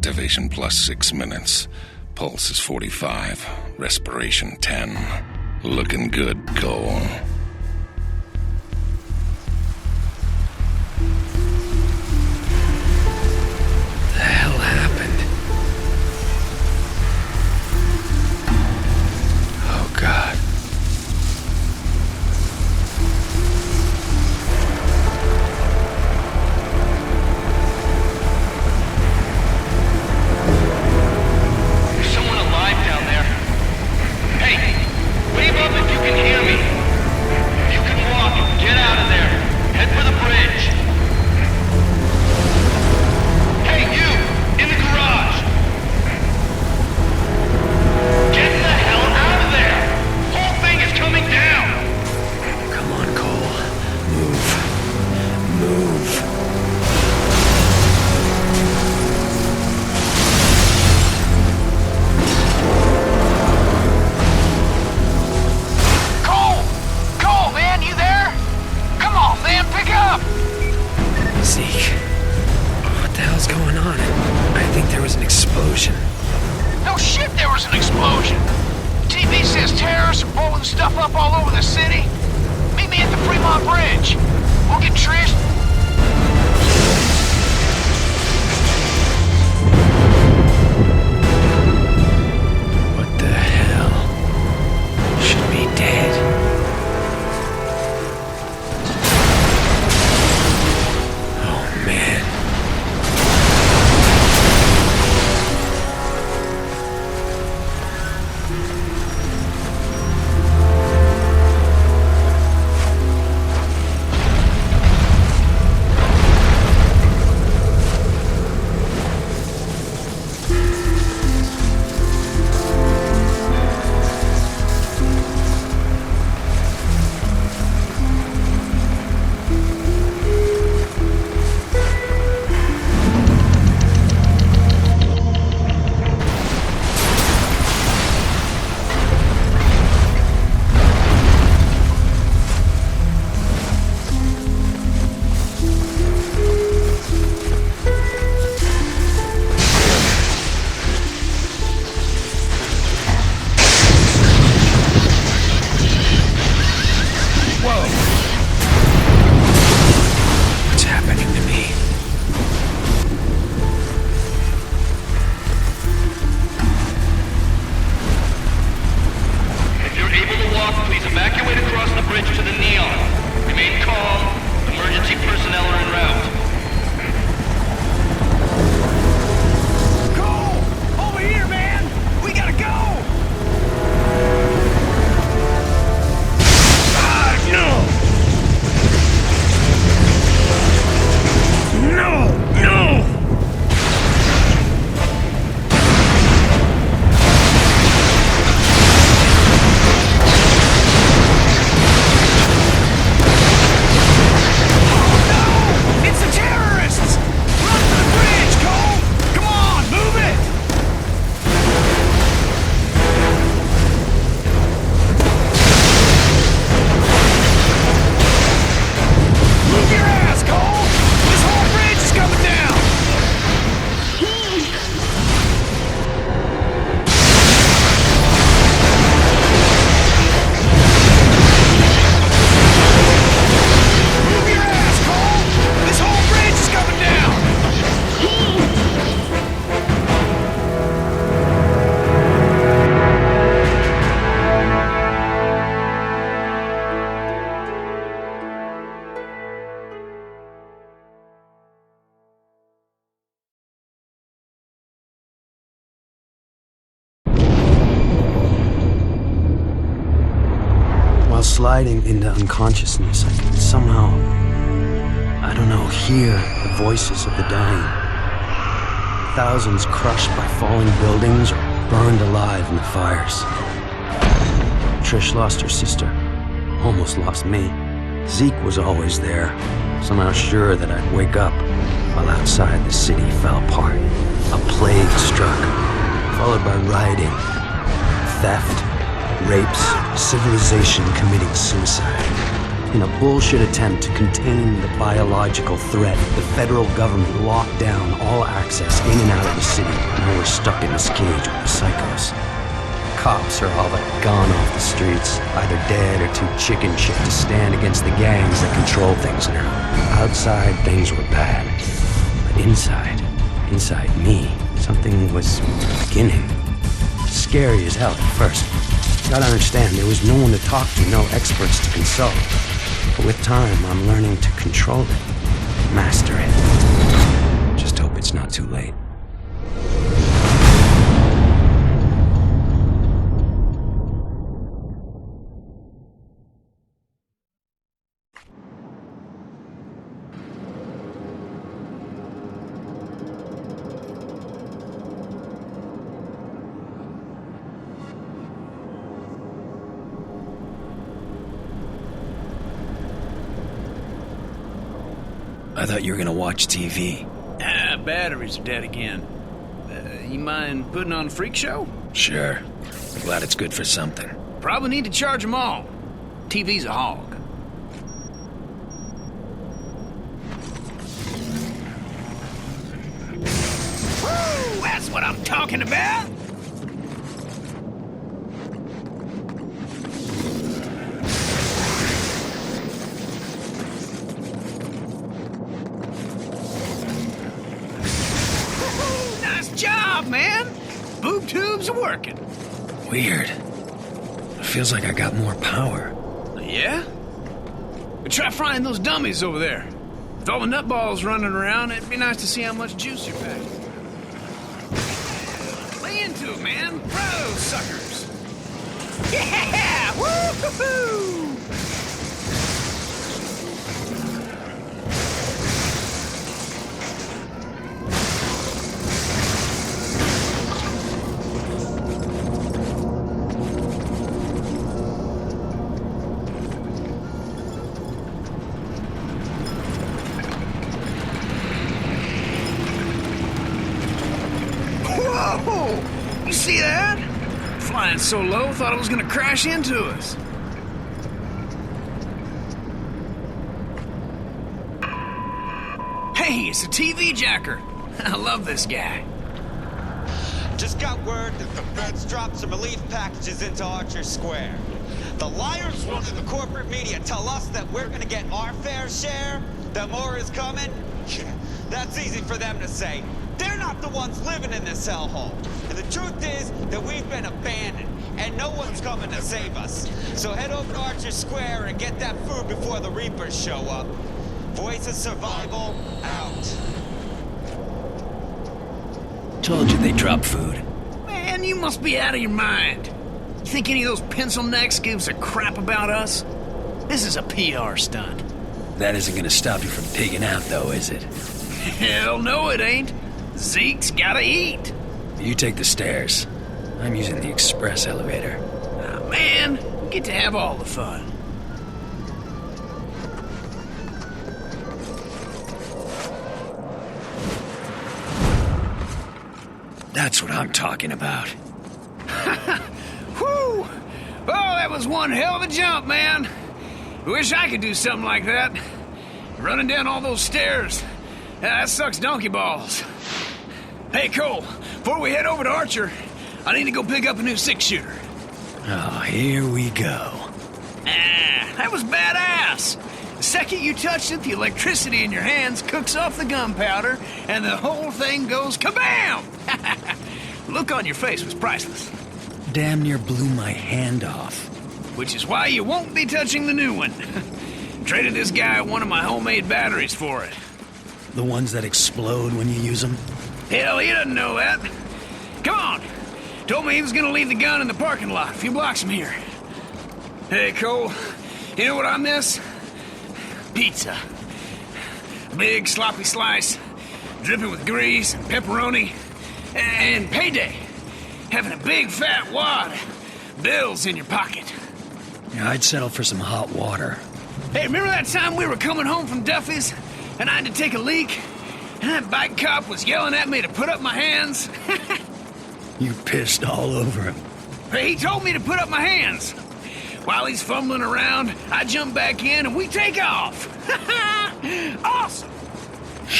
Activation plus 6 minutes. Pulse is 45. Respiration 10. Looking good, Cole. The hell happened? Oh, God. Wave up if you can hear me. If you can walk, get out of there. Head for the bridge. Hey, you! In the garage! Get the hell out of there! Whole thing is coming down! Come on, Cole. Move. Zeke, what the hell's going on? I think there was an explosion. No shit, there was an explosion. TV says terrorists are blowing stuff up all over the city. Meet me at the Fremont Bridge. We'll get Trish. What the hell? Should be dead. Sliding into unconsciousness, I could somehow, I don't know, hear the voices of the dying. Thousands crushed by falling buildings or burned alive in the fires. Trish lost her sister, almost lost me. Zeke was always there, somehow sure that I'd wake up, while outside the city fell apart. A plague struck, followed by rioting, theft, rapes, civilization committing suicide. In a bullshit attempt to contain the biological threat, the federal government locked down all access in and out of the city. Now we're stuck in this cage with the psychos. Cops are all but gone off the streets, either dead or too chicken shit to stand against the gangs that control things now. Outside, things were bad. But inside me, something was beginning. Scary as hell at first. Gotta understand, there was no one to talk to, no experts to consult. But with time, I'm learning to control it, master it. Just hope it's not too late. I thought you were gonna watch TV. Batteries are dead again. You mind putting on a freak show? Sure. Glad it's good for something. Probably need to charge them all. TV's a hog. Woo! That's what I'm talking about! Man, boob tubes are working. Weird. It feels like I got more power. Yeah? But try frying those dummies over there. With all the nutballs running around, it'd be nice to see how much juice you're packing. Lay into it, man. Bro, suckers. Yeah! Woo-hoo-hoo! You see that? Flying so low, thought it was gonna crash into us. Hey, it's a TV jacker. I love this guy. Just got word that the feds dropped some relief packages into Archer Square. The liars running the corporate media tell us that we're gonna get our fair share, that more is coming. Yeah, that's easy for them to say. They're not the ones living in this hellhole. And the truth is that we've been abandoned, and no one's coming to save us. So head over to Archer Square and get that food before the Reapers show up. Voice of Survival, out. Told you they drop food. Man, you must be out of your mind. You think any of those pencil necks gives a crap about us? This is a PR stunt. That isn't gonna stop you from pigging out, though, is it? Hell no, it ain't. Zeke's gotta eat. You take the stairs. I'm using the express elevator. Ah, man, we get to have all the fun. That's what I'm talking about. Whew! Oh, that was one hell of a jump, man. Wish I could do something like that. Running down all those stairs. That sucks donkey balls. Hey, Cole, before we head over to Archer, I need to go pick up a new six-shooter. Oh, here we go. That was badass. The second you touch it, the electricity in your hands cooks off the gunpowder, and the whole thing goes kabam! The look on your face was priceless. Damn near blew my hand off. Which is why you won't be touching the new one. Traded this guy one of my homemade batteries for it. The ones that explode when you use them? Hell, he doesn't know that. Come on. Told me he was gonna leave the gun in the parking lot a few blocks from here. Hey, Cole, you know what I miss? Pizza. Big sloppy slice, dripping with grease and pepperoni. And payday. Having a big fat wad. Bills in your pocket. Yeah, I'd settle for some hot water. Hey, remember that time we were coming home from Duffy's and I had to take a leak? And that bike cop was yelling at me to put up my hands? You pissed all over him. Hey, he told me to put up my hands. While he's fumbling around, I jump back in and we take off. Awesome!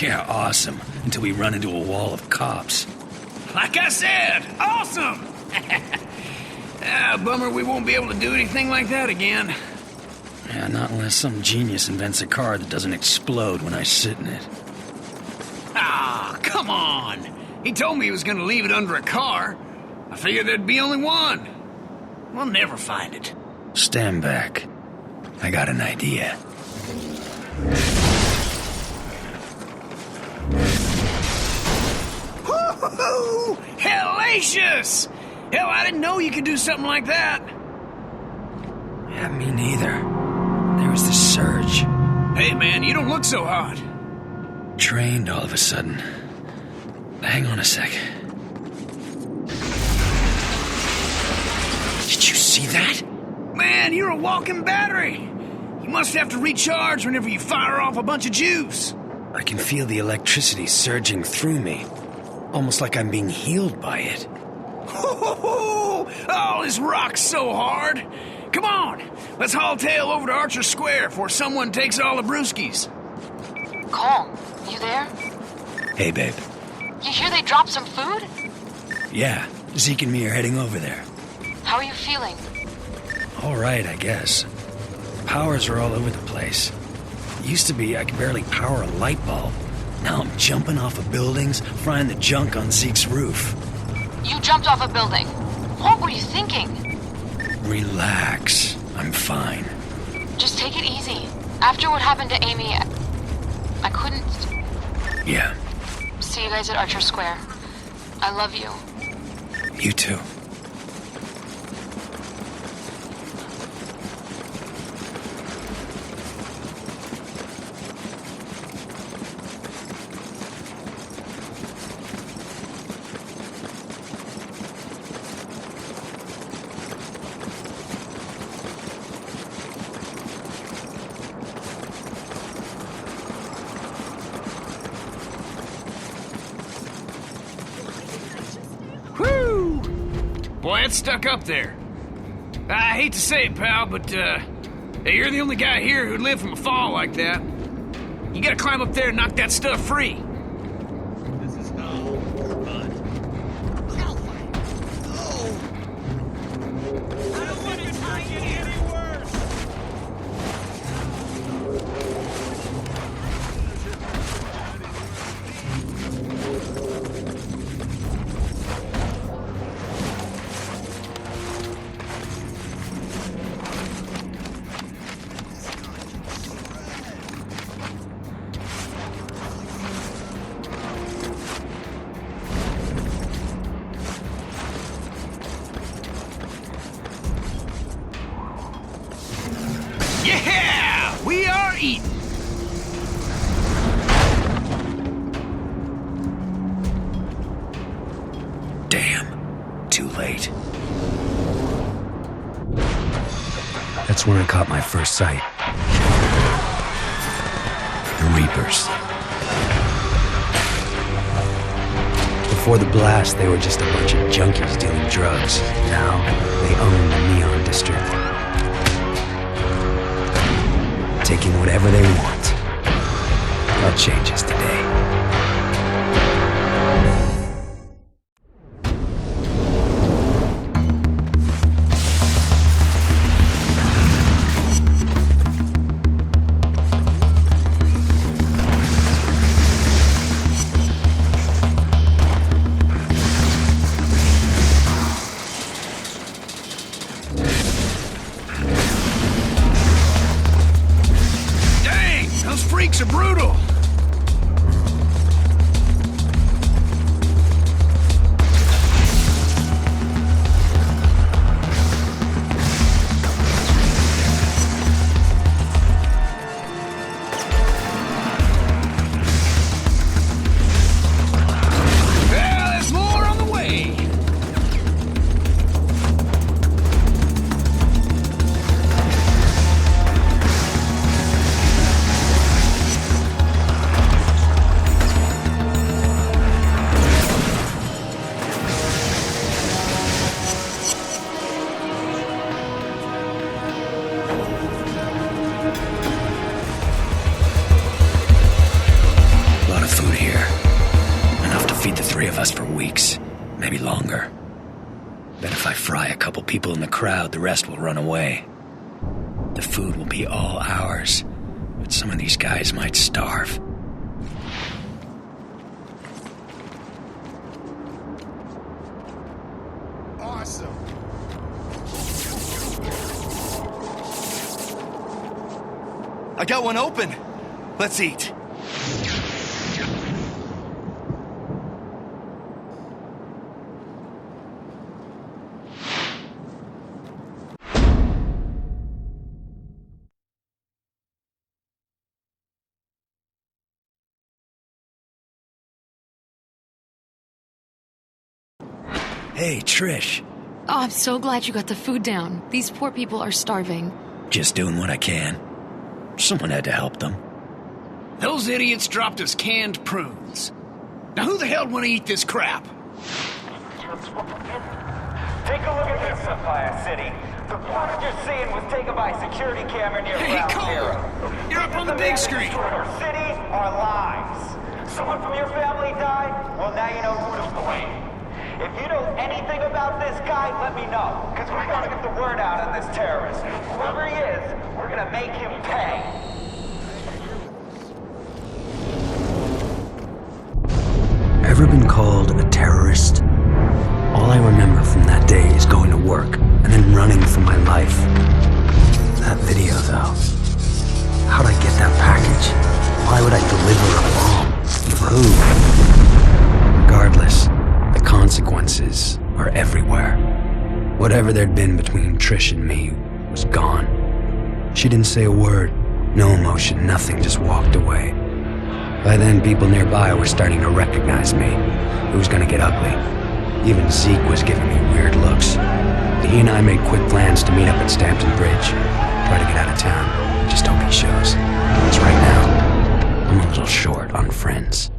Yeah, awesome. Until we run into a wall of cops. Like I said, awesome! Bummer we won't be able to do anything like that again. Yeah, not unless some genius invents a car that doesn't explode when I sit in it. Ah, come on! He told me he was gonna leave it under a car. I figured there'd be only one. We'll never find it. Stand back. I got an idea. Woo-hoo-hoo! Hellacious! Hell, I didn't know you could do something like that. Yeah, me neither. There was this surge. Hey, man, you don't look so hot. Trained all of a sudden. Hang on a sec. Did you see that? Man, you're a walking battery. You must have to recharge whenever you fire off a bunch of juice. I can feel the electricity surging through me. Almost like I'm being healed by it. Oh, this rocks so hard. Come on, let's haul tail over to Archer Square before someone takes all the brewskis. Cole, you there? Hey, babe. You hear they dropped some food? Yeah, Zeke and me are heading over there. How are you feeling? All right, I guess. Powers are all over the place. It used to be I could barely power a light bulb. Now I'm jumping off of buildings, frying the junk on Zeke's roof. You jumped off a building. What were you thinking? Relax. I'm fine. Just take it easy. After what happened to Amy, I couldn't... Yeah, See you guys at Archer Square. I love you. you too. Whew! Boy, it's stuck up there. I hate to say it, pal, but, hey, you're the only guy here who'd live from a fall like that. You gotta climb up there and knock that stuff free. Yeah! We are eating! Damn. Too late. That's when I caught my first sight. The Reapers. Before the blast, they were just a bunch of junkies dealing drugs. Now, they own the Neon District. Taking whatever they want. That changes today. Dang, those freaks are brutal. maybe longer. Bet if I fry a couple people in the crowd, the rest will run away. The food will be all ours, but some of these guys might starve. Awesome. I got one open. Let's eat. Hey, Trish. Oh, I'm so glad you got the food down. These poor people are starving. Just doing what I can. Someone had to help them. Those idiots dropped us canned prunes. Now who the hell want to eat this crap? Take a look at this, Sapphire City. The product you're seeing was taken by a security camera near Hey, Ground Cole! Zero. You're up on the big screen! Our cities, our lives. Someone from your family died? Well, now you know who to blame. If you know anything about this guy, let me know. Because we're gonna get the word out on this terrorist. Whoever he is, we're gonna make him pay. Ever been called a terrorist? All I remember from that day is going to work and then running for my life. That video, though. How'd I get that package? Why would I deliver a bomb? For who? Regardless, the consequences are everywhere. Whatever there'd been between Trish and me was gone. She didn't say a word, no emotion, nothing, just walked away. By then, people nearby were starting to recognize me. It was gonna get ugly. Even Zeke was giving me weird looks. He and I made quick plans to meet up at Stampton Bridge. Try to get out of town. Just hope he shows. Because right now, I'm a little short on friends.